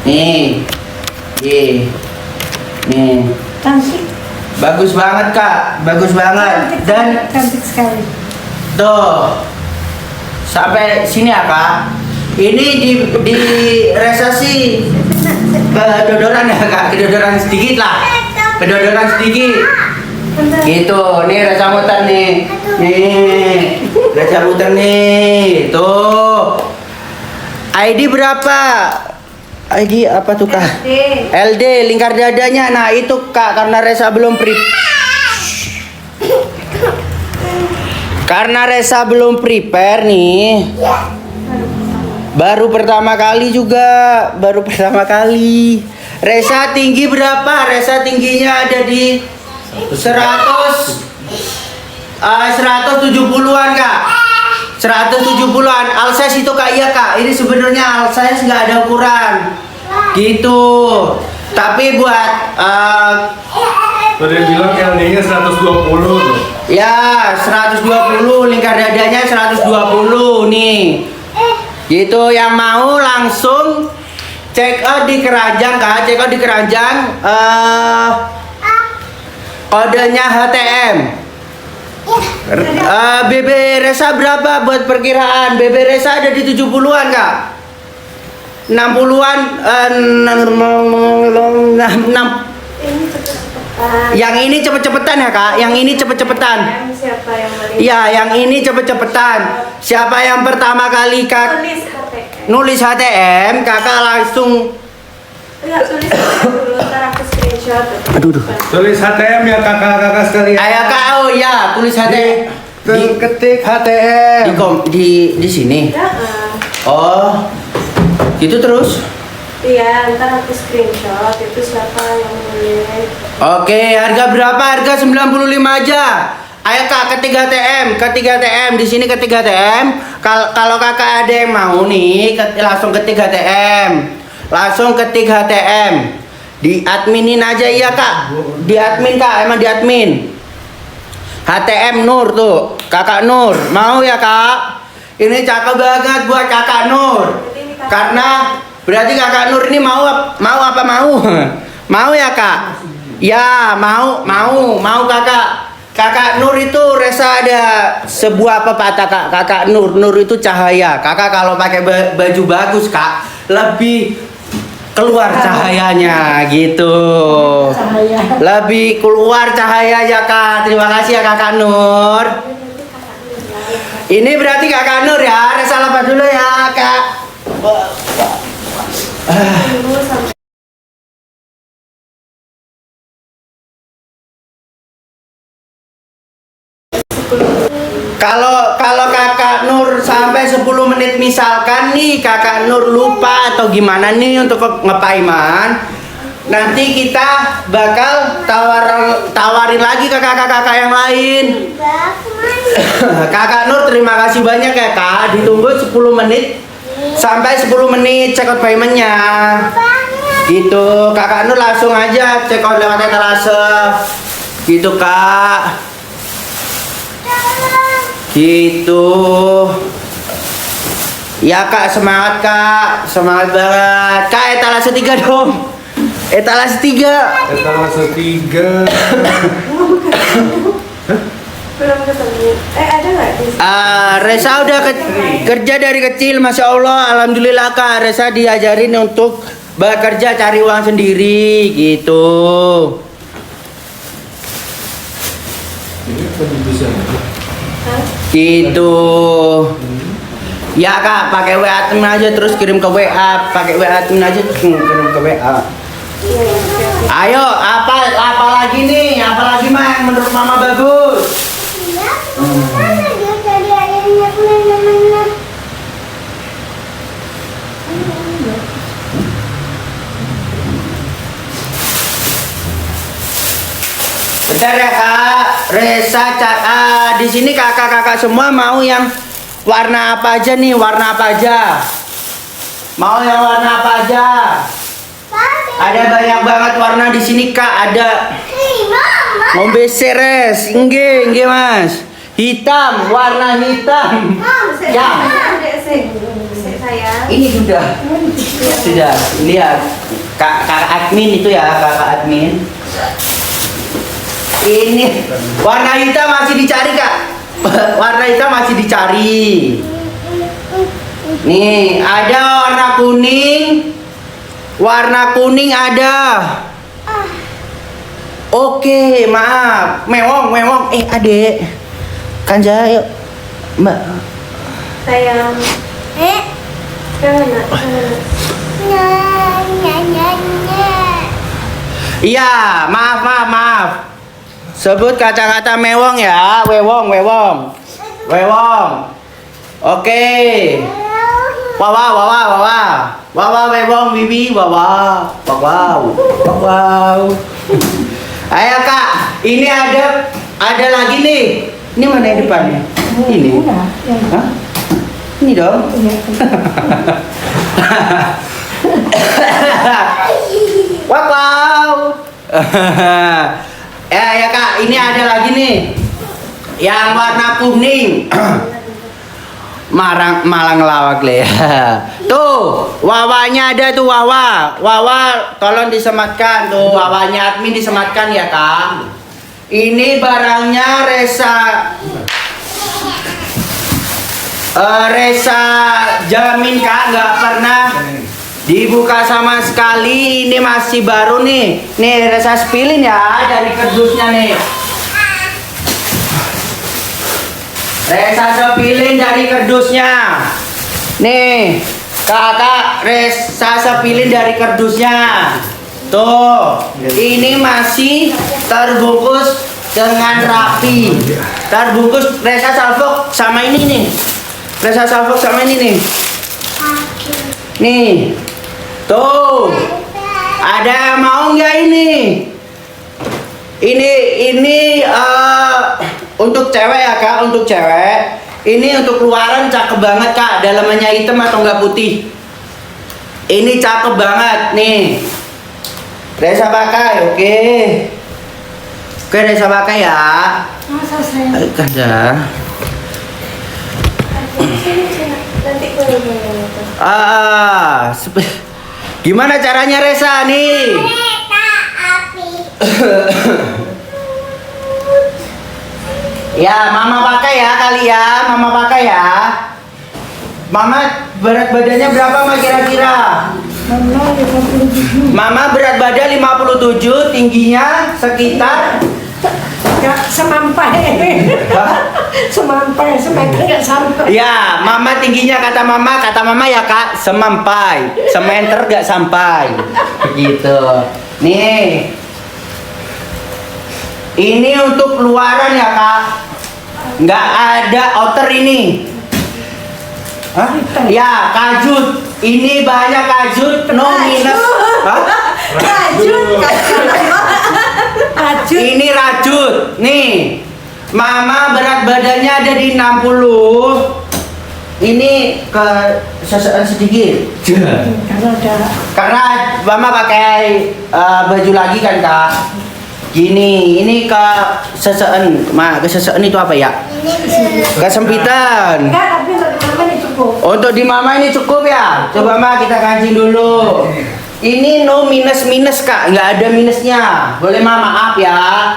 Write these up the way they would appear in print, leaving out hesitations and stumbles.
Nih. Nih. Cantik. Bagus banget, Kak. Bagus banget. Dan Cantik sekali. tuh. Sampai sini ya, Kak. Ini di resesi kedodoran ya, Kak. Kedodoran sedikit lah. Kedodoran sedikit. Gitu. Nih rasa muter nih. Nih. Rasa muter nih. Tuh. ID berapa? ID apa tuh, Kak? LD lingkar dadanya. Nah itu, Kak, karena Resa belum prepare nih. Baru pertama kali juga. Resa tinggi berapa? Resa tingginya ada di 170-an, Kak. 170-an. Alsize itu, Kak. Iya, Kak. Ini sebenarnya alsize nggak ada ukuran. Gitu. Tapi buat Udah bilang LD-nya 120 loh. ya 120, lingkar dadanya 120 nih. Gitu, yang mau langsung check out di keranjang, Kak. Check out di keranjang. Kodenya HTM. BB Resa berapa buat perkiraan? BB Resa ada di 70-an, Kak. 60-an 6. Yang ini cepet-cepetan ya, Kak. Yang ini cepet-cepetan. Siapa yang beli? Iya, yang ini cepet-cepetan. Siapa yang pertama kali, Kak, Tulis HTM. nulis HTM, Kakak langsung Enggak, tulis dulu, ntar aku screenshot. Aduh. Tulis HTM ya kakak-kakak sekalian. Ayo, Kak. Oh ya, tulis HTM. Ketik HTM. Di sini. Oh. Gitu terus. Iya, ntar aku screenshot itu siapa yang beli. Oke, harga berapa? Harga 95 aja. Ayo, Kak, ketik HTM, di sini ketik HTM. Kalau Kakak ada yang mau nih, langsung ketik HTM. Di adminin aja, iya, Kak. Di admin, Kak, emang di admin. HTM Nur tuh, Kakak Nur. Mau ya, Kak? Ini cakep banget buat Kakak Nur. Karena berarti Kakak Nur ini mau apa mau? Mau ya, Kak? Ya, mau Kakak. Kakak Nur itu Resa ada sebuah pepatah, Kak. Kakak Nur itu cahaya. Kakak kalau pakai baju bagus, Kak, lebih keluar cahayanya gitu. Lebih keluar cahaya ya, Kak. Terima kasih ya, Kakak Nur. Ini berarti Kakak Nur ya. Resa lepas dulu ya, Kak. Kalau Kakak Nur sampai 10 menit misalkan nih Kakak Nur lupa atau gimana nih untuk ngepaiman, nanti kita bakal tawarin lagi ke kakak-kakak yang lain. Kakak Nur terima kasih banyak ya, Kak. Ditunggu 10 menit sampai 10 menit check out paymentnya. Gitu, Kakak Nur langsung aja check out lewat etalase. Gitu, Kak. Gitu. Ya, Kak, semangat, Kak. Semangat banget. Kak, etalase 3 dong. Etalase 3. Etalase 3. Belum ketemu. Ada nggak di sini? Resa udah kerja dari kecil, Masya Allah. Alhamdulillah, Kak. Resa diajarin untuk bekerja cari uang sendiri gitu. Gitu. Ya, Kak, pakai WA admin aja terus kirim ke WA. Pakai WA admin aja terus kirim ke WA. Ayo, apa lagi nih? Apa lagi, mah yang menurut Mama bagus? Bentar ya, Kak. Resa, di sini kakak-kakak semua mau yang warna apa aja nih? Warna apa aja? Mau yang warna apa aja? Ada banyak banget warna di sini, Kak. Ada ngombe seres, enggak, Mas. Hitam, warna hitam. Ya. Sayang. Ini sudah. Lihat. Kakak admin itu ya, kakak admin. Ini warna hitam masih dicari, Kak. Warna hitam masih dicari. Nih, ada warna kuning. Warna kuning ada. Oke, maaf. Mewong. Adek. Kanja, yuk. Mbak. Sayang. Kangen nak. Iya, maaf. Sebut kata-kata mewong ya, wewong. Oke. Wawa, wewong, wiwi, wawa. Ayo Kak, ini ada lagi nih. Ini mana yang depannya? Ini. Hah? Ini dong. Wow. Ya Kak, ini ada lagi nih. Yang warna kuning. Malang ngelawak le. Tuh, wawanya ada tuh wawa. Wawa tolong disematkan tuh, wawanya admin disematkan ya Kak. Ini barangnya Resa jamin Kak, nggak pernah dibuka sama sekali. Ini masih baru nih. Nih Resa spilin ya dari kardusnya nih. Resa sepilin dari kardusnya. Nih, Kakak Resa sepilin dari kardusnya. Tuh, ini masih terbungkus dengan rapi. Terbungkus Resa salfok sama ini nih. Resa salfok sama ini nih. Nih. Tuh. Ada yang mau nggak ini? Ini untuk cewek ya Kak, untuk cewek. Ini untuk luaran cakep banget Kak. Dalamannya hitam atau enggak putih. Ini cakep banget nih. Resa pakai, oke. Oke, Resa pakai ya. Masa saya? Kanda. Nanti Gimana caranya Resa nih? Ya, Mama pakai ya kali ya, Mama pakai ya. Mama berat badannya berapa Mama kira-kira? Mama berat badan 57, tingginya sekitar semampai nggak sampai. ya, Mama tingginya kata Mama ya Kak, semampai, semeter gak sampai. Begitu. Nih. Ini untuk luaran ya Kak. Nggak ada outer ini. Hah? Ya, kajut. Ini banyak kajut, no minus. Hah? Rajut. Ini rajut. Nih. Mama berat badannya ada di 60. Ini ke sedikit. Karena Mama pakai baju lagi kan Kak. Gini, ini keseseen. Keseseen itu apa ya? Kesempitan. Enggak, tapi untuk mama ini cukup. Untuk di Mama ini cukup ya. Coba Ma kita kancing dulu. Ini no minus Kak, nggak ada minusnya. Boleh Ma, maaf ya.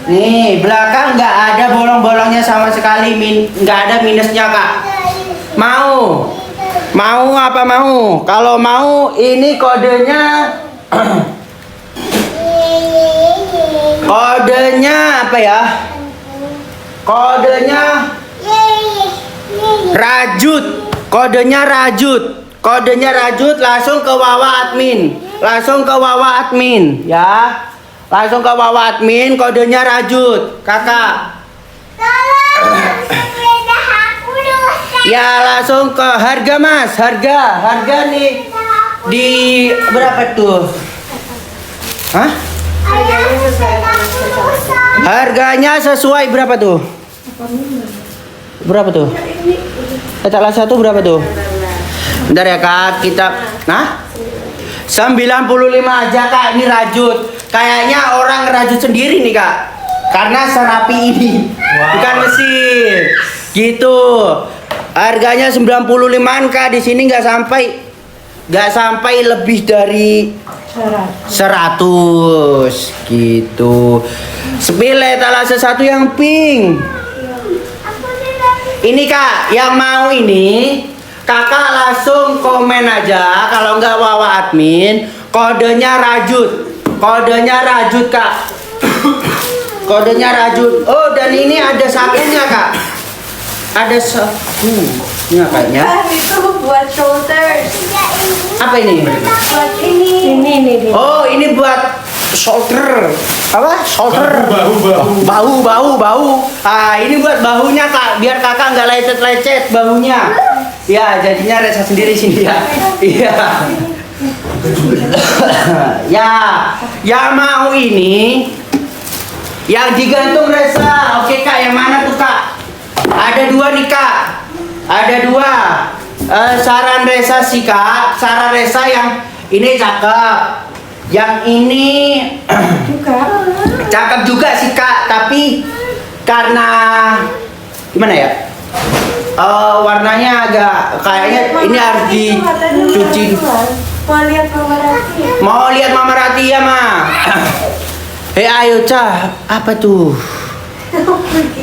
Nih belakang nggak ada bolong-bolongnya sama sekali, nggak ada minusnya Kak. Mau apa mau? Kalau mau ini kodenya. Kodenya apa ya? Kodenya rajut. Kodenya rajut langsung ke Wawa admin. Ya. Langsung ke Wawa admin, kodenya rajut. Kakak. Ya, langsung ke harga Mas. Harga nih di berapa tuh? Hah? Harganya sesuai berapa tuh? Berapa tuh? Etalase satu berapa tuh? Bentar ya Kak, kita 95 aja Kak, ini rajut. Kayaknya orang rajut sendiri nih Kak. Karena serapi ini. Bukan mesin. Gitu. Harganya 95-an Kak, di sini nggak sampai lebih dari 100 gitu. Sepile salah sesuatu yang pink. Ini Kak, yang mau ini Kakak langsung komen aja, kalau nggak Wawa admin, kodenya Rajut. Kodenya Rajut Kak. Kodenya Rajut. Oh, dan ini ada sakunya Kak. Ada sakunya kayaknya. Itu buat shoulders. Apa ini? Buat ini. Ini. Oh, ini buat shoulder. Apa? Shoulder. Bahu. Ah, ini buat bahunya Kak, biar Kakak nggak lecet-lecet bahunya. Ya, jadinya Resa sendiri sini ya. Iya. Ya, yang mau ini yang digantung Resa. Oke Kak, yang mana tuh Kak? Ada 2 nih Kak. Ada 2. Saran Resa sih Kak. Saran Resa yang ini cakep. Yang ini Juga. cakep juga sih Kak. Tapi karena gimana ya? Warnanya agak kayaknya ini harus dicuci. Mau lihat Mama Rati. Mau lihat Mama Rati ya, Ma? Ayo, Cah. Apa tuh?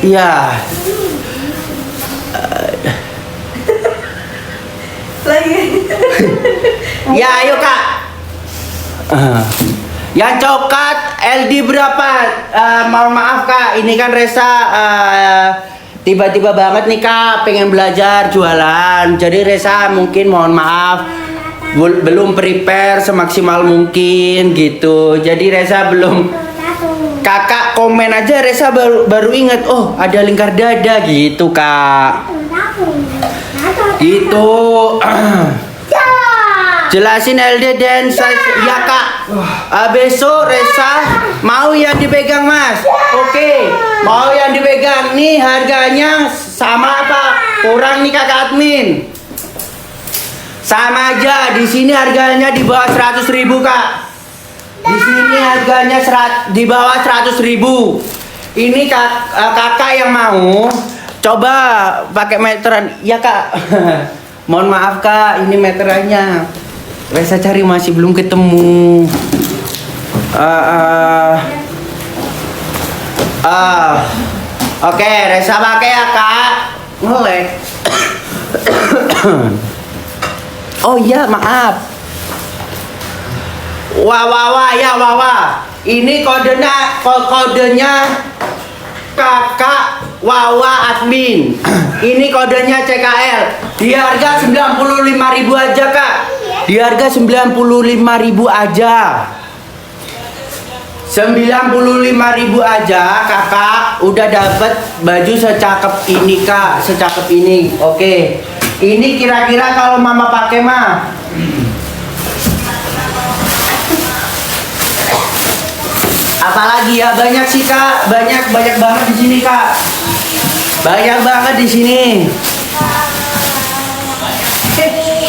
Iya. Lagi. Ya, ayo, Kak. Yang coklat LD berapa? Mohon maaf, Kak. Ini kan Resa tiba-tiba banget nih, Kak, pengen belajar jualan. Jadi Resa mungkin mohon maaf belum prepare semaksimal mungkin gitu. Jadi Resa belum. Kakak komen aja, Resa baru inget, oh ada lingkar dada gitu Kak. Gitu. Jelasin LD dan size ya Kak. Besok Resa mau yang dipegang Mas. Oke, mau yang dipegang nih, harganya sama apa? Kurang nih Kakak admin. Sama aja, di sini harganya di bawah 100.000 Kak. Di sini harganya di bawah 100.000. Ini kakak yang mau coba pakai meteran, ya Kak. Mohon maaf Kak, ini meterannya. Resa cari masih belum ketemu. Oke, Resa pakai ya Kak. Ngelek. Oh iya, maaf. Wawa. Ini kodenya Kakak Wawa admin. Ini kodenya CKL. Di harga 95.000 aja, Kak. Di harga 95.000 aja. 95.000 aja, Kakak udah dapat baju secakep ini, Kak. Secakep ini. Oke. Ini kira-kira kalau Mama pakai mah apalagi ya, banyak sih Kak, banyak banget di sini Kak, banyak banget di sini.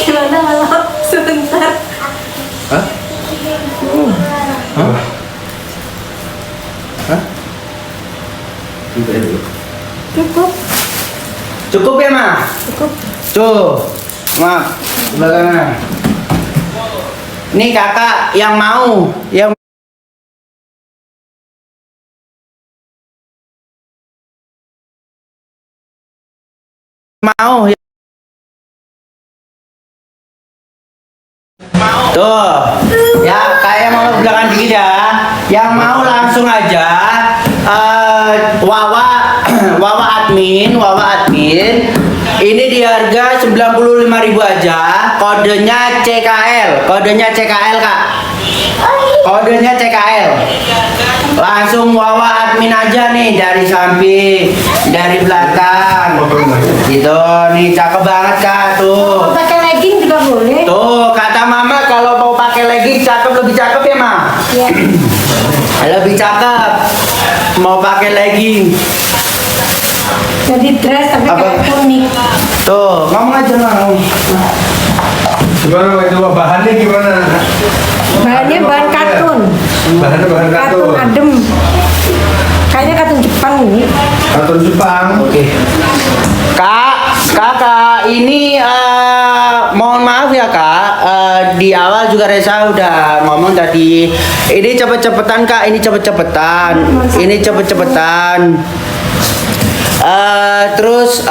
Gimana malam sebentar? Hah? Cukup ya Ma? Cukup. Tuh, maaf, bagaimana? Nih Kakak yang mau, yang mau. Tuh, ya kayak mau belakang dikit ya. Yang mau langsung aja. Wawa admin. Ini di harga 95.000 aja. Kodenya CKL. Kak. Kodenya CKL. Langsung Wawa admin aja nih, dari samping, dari belakang. Gitu nih, cakep banget Kak tuh. Mau pakai legging juga boleh. Tuh, kata Mama kalau mau pakai legging lebih cakep ya, Ma? Iya. Lebih cakep. Mau pakai legging. Jadi dress tapi Apa? kayak kuning. Tuh, ngomong aja lah. Gimana itu bahannya gimana? Bahannya bahan katun. Bahannya bahan Katun katun. adem. Kayaknya katun Jepang ini. Katun Jepang. Oke. Kakak, Ini mohon maaf ya kak, di awal juga Reza udah ngomong tadi. Ini cepet-cepetan kak, ini cepet-cepetan, ini cepet-cepetan. Terus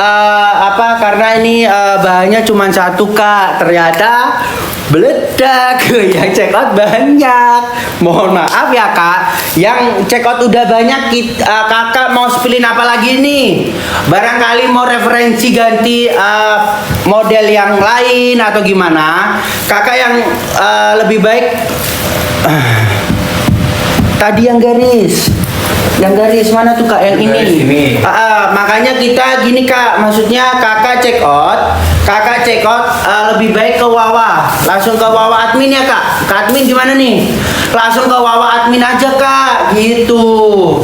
apa? Karena ini bahannya cuma satu kak, ternyata meledak. Yang check out banyak. Mohon maaf ya kak, yang check out udah banyak. Kakak mau pilih apa lagi nih? Barangkali mau referensi ganti model yang lain atau gimana? Kakak yang lebih baik tadi yang garis. Yang garis mana tuh kak? Yang ini. Garis ini. Makanya kita gini kak, maksudnya kakak check out lebih baik ke Wawa, langsung ke Wawa admin ya kak. Ke admin gimana nih? Langsung ke Wawa admin aja kak, gitu.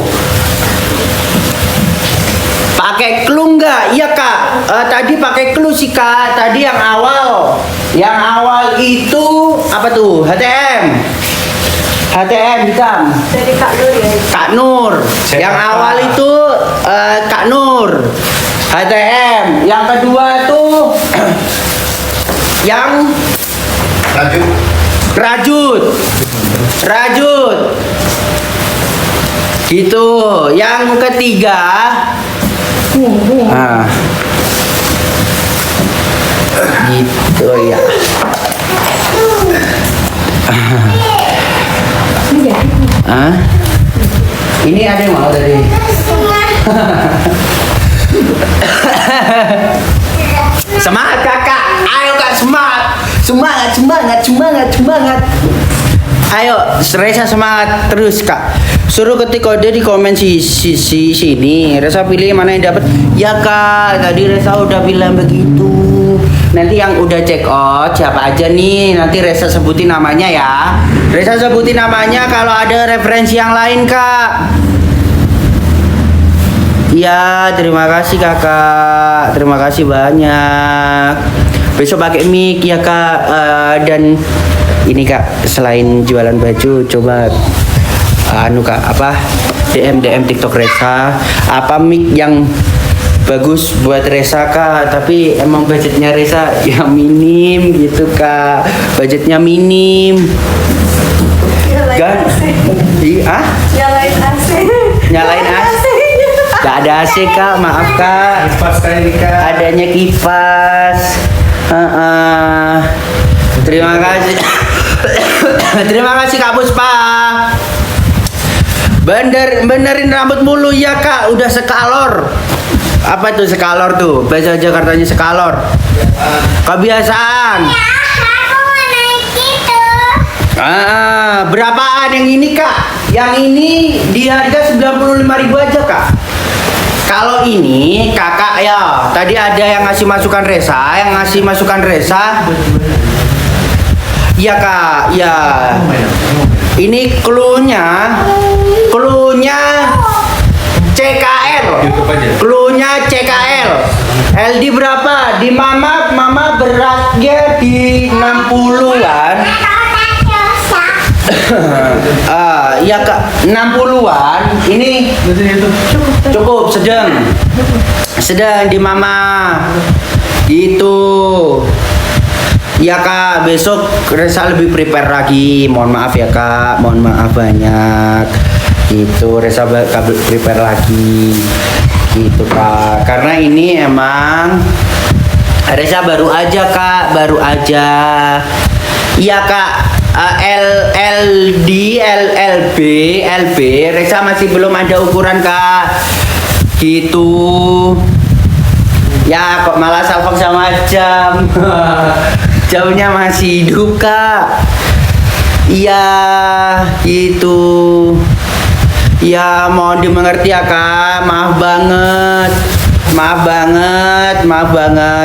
Pakai clue nggak? Iya kak. Tadi pakai clue sih kak. Tadi yang awal itu apa tuh? HTM hitam. Jadi Kak Nur ya. Kak Nur. Yang awal itu Kak Nur. HTM. Yang kedua tuh yang Rajut. Gitu. Yang ketiga gitu ya. Ini ada yang mau dari semangat kakak, ayo kak, semangat. Ayo, Reza semangat terus kak. Suruh ketik kode di komen sini. Reza pilih mana yang dapat. Ya kak, tadi Reza udah bilang begitu. Nanti yang udah check out siapa aja nih, nanti Reza sebutin namanya ya. Reza sebutin namanya kalau ada referensi yang lain kak. Iya, terima kasih kakak, terima kasih banyak. Besok pakai mic ya kak. Dan ini kak, selain jualan baju, coba kak apa DM TikTok Reza, apa mic yang bagus buat Reza kak, tapi emang budgetnya Reza yang minim gitu kak, budgetnya minim. Nyalain AC. Nyalain AC. Gak ada AC kak, maaf kak. Kipas kayak ini kak. Adanya kipas. Terima kasih. Terima kasih Kak Puspa. Benerin rambut mulu ya kak, udah sekalor. Apa tuh sekalor tuh? Bahasa Jakartanya sekalor. Kebiasaan. Berapaan yang ini kak? Yang ini di harga 95.000 aja kak. Kalau ini kakak ya, tadi ada yang ngasih masukan Reza, Iya kak, ya. Ini cluenya CKL. Cluenya CKL. LD berapa? Di mama beratnya di 60-an. Iya kak, 60-an. Ini cukup sedang di mama. Gitu. Ya kak, besok Reza lebih prepare lagi. Mohon maaf ya kak, mohon maaf banyak. Gitu, Reza prepare lagi. Gitu kak, karena ini emang Reza baru aja kak, Iya kak, LLB, LB, Reza masih belum ada ukuran kak. Gitu. Ya kok malah salfok sama jam. Jamnya masih hidup kak. Iya gitu. Ya mohon dimengerti ya kak. Maaf banget.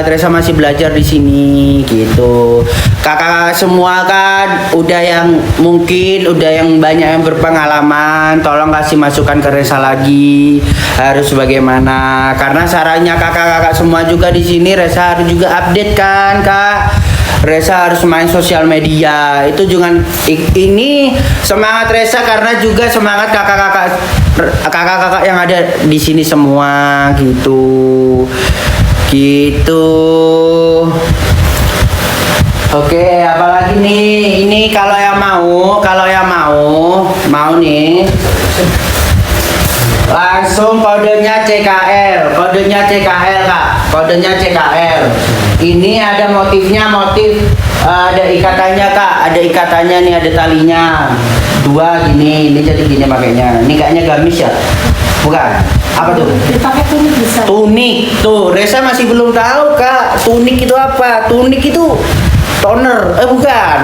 Reza masih belajar di sini gitu. Kakak semua kan udah yang banyak yang berpengalaman. Tolong kasih masukan ke Reza lagi. Harus bagaimana? Karena sarannya kakak-kakak semua juga di sini Reza harus juga update kan kak. Reza harus main sosial media. Itu juga ini semangat Reza karena juga semangat kakak-kakak yang ada di sini semua gitu. Gitu. Oke, apalagi nih? Ini kalau yang mau nih. Langsung kodenya CKL Kak, kodenya CKL. Ini ada motifnya, ada ikatannya Kak, ada ikatannya nih, ada talinya. Dua gini, ini jadi gini makanya. Ini kayaknya gamis ya? Bukan? Apa tuh? Dipakai tunik bisa. Tunik. Tuh, Reza masih belum tahu Kak, tunik itu apa? Tunik itu toner, bukan.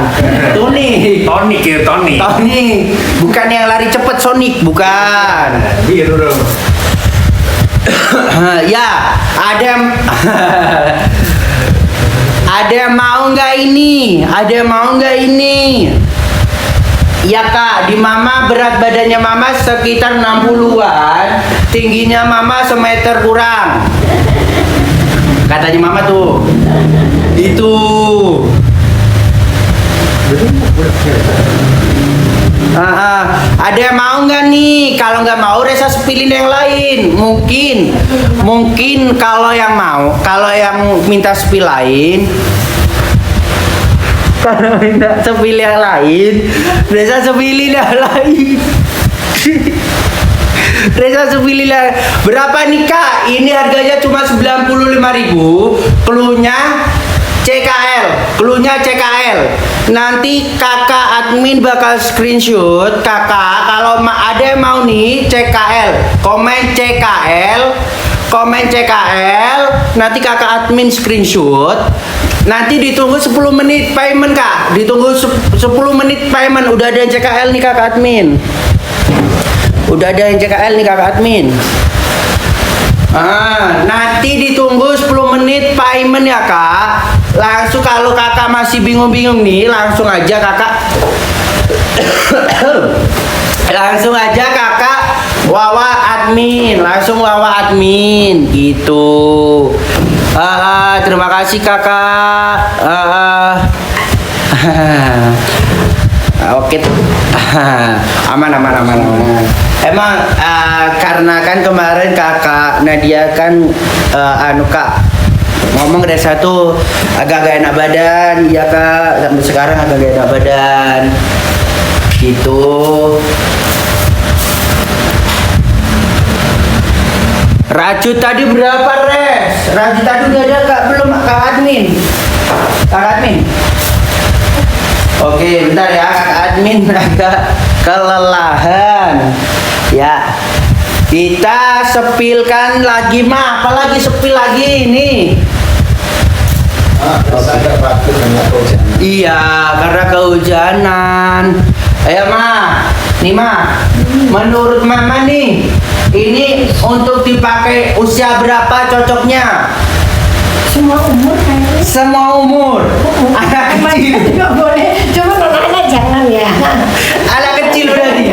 Tunik. Tonik ya, tonik. Tonik. Bukan yang lari cepet Sonic, bukan. Biru dong. Ya, ada ada yang mau nggak ini? Ada yang mau nggak ini? Ya Kak, di Mama berat badannya Mama sekitar 60-an, tingginya Mama semeter kurang. Katanya Mama tuh. Itu. Ada yang mau nggak nih? Kalau nggak mau, Reza sepilin yang lain. Mungkin kalau yang minta sepil lain, kalau minta sepil yang lain, Reza sepilin yang lain. Reza sepilin yang berapa nih Kak? Ini harganya cuma 95.000. Klunya CKL. Nanti kakak admin bakal screenshot kakak kalau ada yang mau nih CKL, komen CKL, nanti kakak admin screenshot. Nanti ditunggu 10 menit payment Kak. Ditunggu 10 menit payment. Udah ada yang CKL nih kakak admin. Nanti ditunggu 10 menit payment ya Kak. Langsung kalau kakak masih bingung-bingung nih, langsung aja kakak wawa admin gitu. Terima kasih kakak. Oke tuh. Aman. Emang karena kan kemarin kakak Nadia kan Kak ngomong dari satu agak enak badan, ya Kak, sampai sekarang agak enak badan gitu. Raju tadi berapa Res? Raju tadi udah ada Kak, belum Kak admin? Oke, bentar ya, Kak admin agak kelelahan. Ya, kita sepilkan lagi mah, apalagi sepil lagi nih. Iya, karena kehujanan. Ayo nih menurut Mama nih, ini untuk dipakai usia berapa cocoknya? Semua umur kayaknya. Semua umur. Anak kecil Nggak boleh, cuma anak-anak jangan ya. Anak kecil udah nih.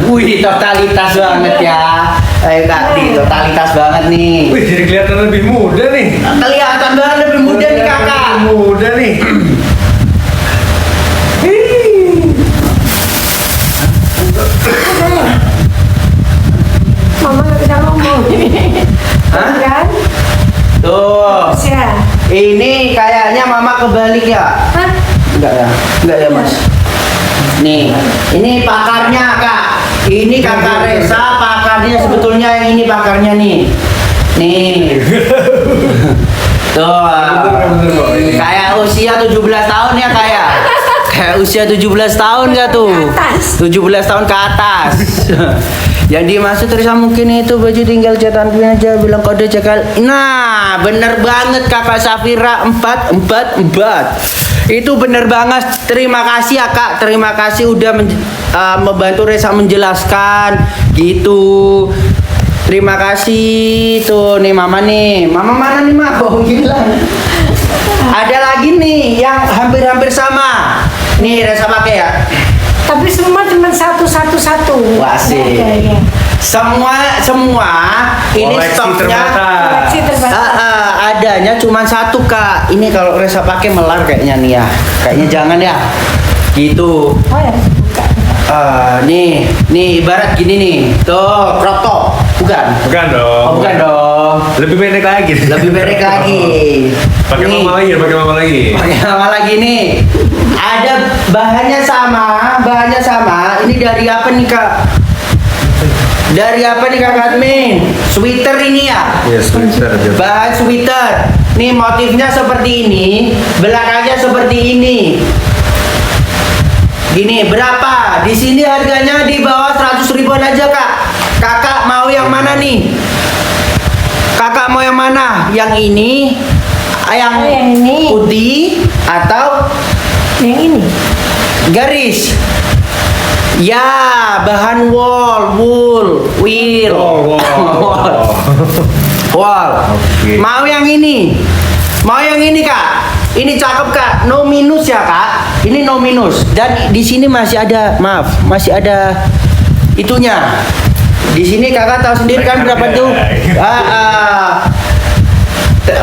Wih, totalitas banget ya. Ayo Kak, totalitas banget nih. Wih, jadi kelihatan lebih muda nih. Kelihatan banget lebih muda nih Kakak. Lebih muda nih. Mama nggak bisa ngomong. Hah? Kan? Tuh. Ya. Ini kayaknya Mama kebalik ya. Hah? Enggak ya Mas. Nih, ini pakarnya Kak. Ini Kakak Reza, pakarnya sebetulnya yang ini pakarnya nih. Nih. Tuh. Kayak usia 17 tahun ya kayak. Kayak usia 17 tahun gak tuh? 17 tahun ke atas. Yang dimaksud Reza mungkin itu baju tinggal cetan aja, bilang kode CKL. Nah, bener banget Kakak Safira 444. Itu bener banget. Terima kasih ya Kak. Terima kasih udah membantu Reza menjelaskan gitu. Terima kasih. Tuh nih Mama nih. Mama mana nih Mama? Oh hilang. Ada lagi nih yang hampir-hampir sama. Nih Reza pakai ya. Tapi semua cuma satu. Wah asik. Ya. Semua ini Koleksi stoknya Koleksi terbatas. adanya cuma satu Kak. Ini kalau Reza pakai melar kayaknya nih ya. Kayaknya jangan ya. Gitu. Oh ya, buka. Nih ibarat gini nih. Tuh, crop top. Bukan dong. Oh, bukan dong. Lebih pendek lagi. Lebih pendek lagi. Pakai Nih. mama lagi, pakai mama lagi. Pakai nama lagi nih. Ada bahannya sama. Ini dari apa nih kak? Dari apa nih kak admin? Sweater ini ya? Iya, sweater. Bahan sweater. Nih motifnya seperti ini, belakangnya seperti ini. Gini, berapa? Di sini harganya di bawah 100 ribuan aja kak. Kakak mau yang mana nih? Kakak mau yang mana? Yang ini? Yang Oh, yang ini. putih atau Yang ini. garis? Ya, bahan wool. Oh, wow. Wall. Oke. Mau yang ini? Mau yang ini kak? Ini cakep kak, no minus ya kak. Ini no minus. Dan di sini masih ada, maaf, masih ada itunya. Di sini kakak tahu sendiri kan berapa tuh?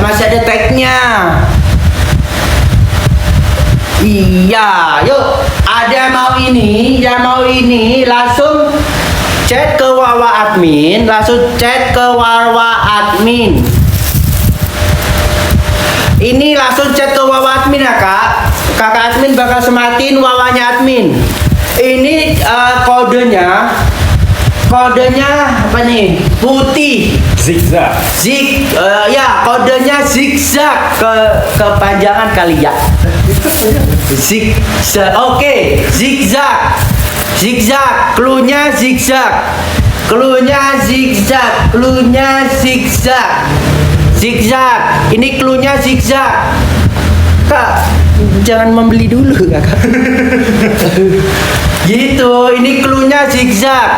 Masih ada tagnya. Iya, yuk. Ada mau ini, yang mau ini langsung chat ke Wawa admin, Ini langsung chat ke Wawa admin ya kak. Kakak admin bakal sematin Wawanya admin. Ini kodenya apa nih? Putih. Zigzag. Ya kodenya zigzag, kepanjangan kali ya. Zigzag. Oke, zigzag. Cluenya zigzag. Ini cluenya zigzag. Kak, jangan membeli dulu kakak. Gitu, ini cluenya zigzag.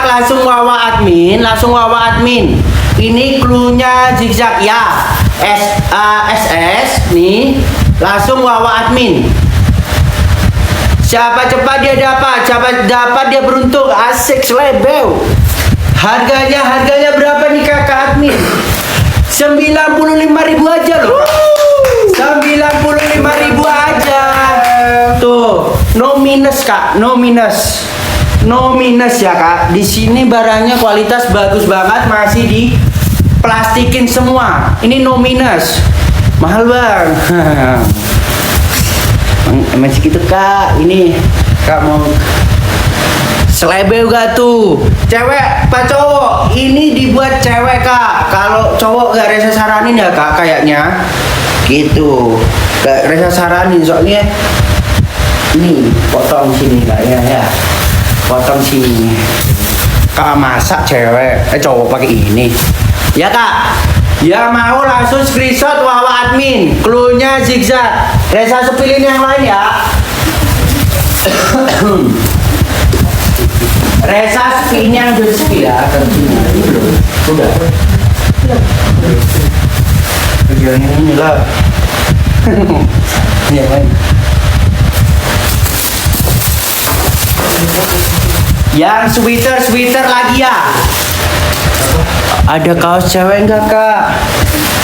Langsung Wawa admin. Ini cluenya zigzag ya. SS nih, langsung Wawa admin. Siapa cepat dia dapat dia beruntung. Asik selebeu. Harganya berapa nih kakak admin? 95.000 aja loh. 95.000 aja. Tuh, no minus kak, no minus ya kak. Di sini barangnya kualitas bagus banget, masih di plastikin semua. Ini no minus. Mahal bang. Masih gitu kak. Ini kak mau selebeu gak tuh? Cewek apa cowok? Ini dibuat cewek kak. Kalau cowok gak resa saranin ya kak kayaknya. Gitu. Gak resa saranin soalnya. Nih potong sini kak ya. Potong sini. Kak masak cewek, cowok pakai ini. Ya kak. Ya mau langsung screenshot Wawa admin. Cluenya zigzag. Resa sepilin yang lain ya. Resa spin yang udah spill ya. Udah. Yang ini lah. Ini apa? Yang sweater lagi ya. Ada kaos cewek enggak kak?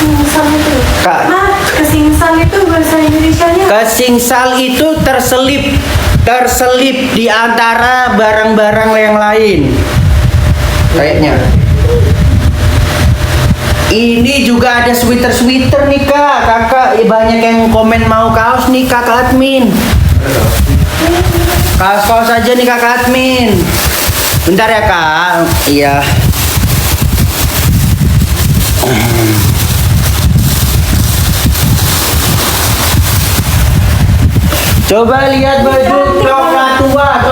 Kesingsal itu. Kak. Nah, kesingsal itu bahasa Indonesianya. Kesingsal itu terselip di antara barang-barang yang lain. Kayaknya. Ini juga ada sweater nih kak. Kakak banyak yang komen mau kaos nih kakak admin. Kaos aja nih kakak admin. Bentar ya kak. Iya. Coba lihat baju coklat tua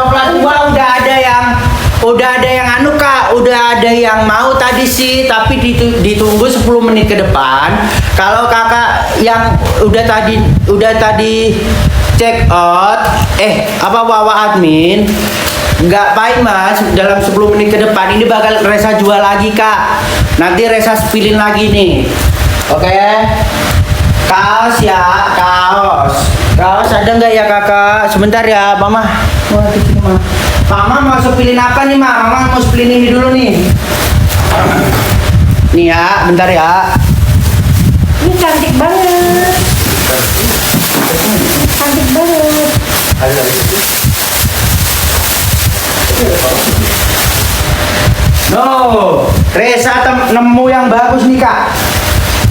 udah ada yang anu kak, udah ada yang mau tadi sih, tapi ditunggu 10 menit ke depan. Kalau kakak yang udah tadi check out, Wawa admin, nggak pain mas, dalam 10 menit ke depan ini bakal Resa jual lagi kak. Nanti Resa spillin lagi nih, oke? Kaos ya, kaos ada nggak ya kakak? Sebentar ya, mama. Mama mau spillin apa nih mama mau spillin ini dulu nih. Nih ya, bentar ya. Ini cantik banget. Cantik banget. No, Reza nemu yang bagus nih kak.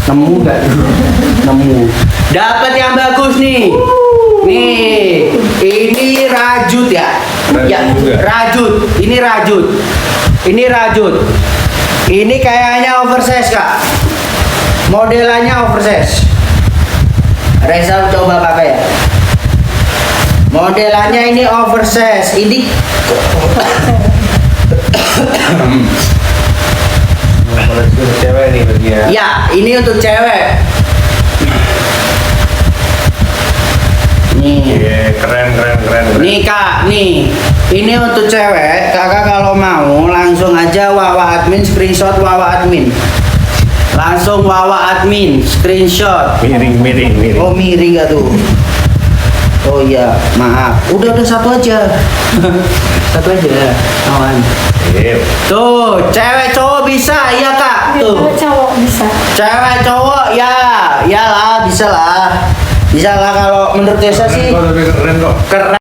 Nemu gak? Nemu. Dapat yang bagus nih. Nih, ini rajut ya. Rajut Ya, juga. rajut. Ini rajut. Ini rajut. Ini kayaknya oversize kak. Modelannya oversize. Reza coba pakai ya. Modelannya ini oversize. Ini Koleksi untuk cewek nih bagi ya. ya, ini untuk cewek. Nih. Iya, keren. Nih kak, nih ini untuk cewek. Kakak kalau mau langsung aja Wawa admin screenshot Wawa admin. Langsung Wawa admin screenshot. Miring. Oh miring gak tuh? Oh iya, maaf. Udah satu aja. Satu aja, kawan. Iya. Tuh, cewek cowok bisa, iya kak. Tuh, Cowok bisa. cewek cowok ya, iyalah bisa lah. Bisa lah kalau menurut Desa sih Keren kok. keren.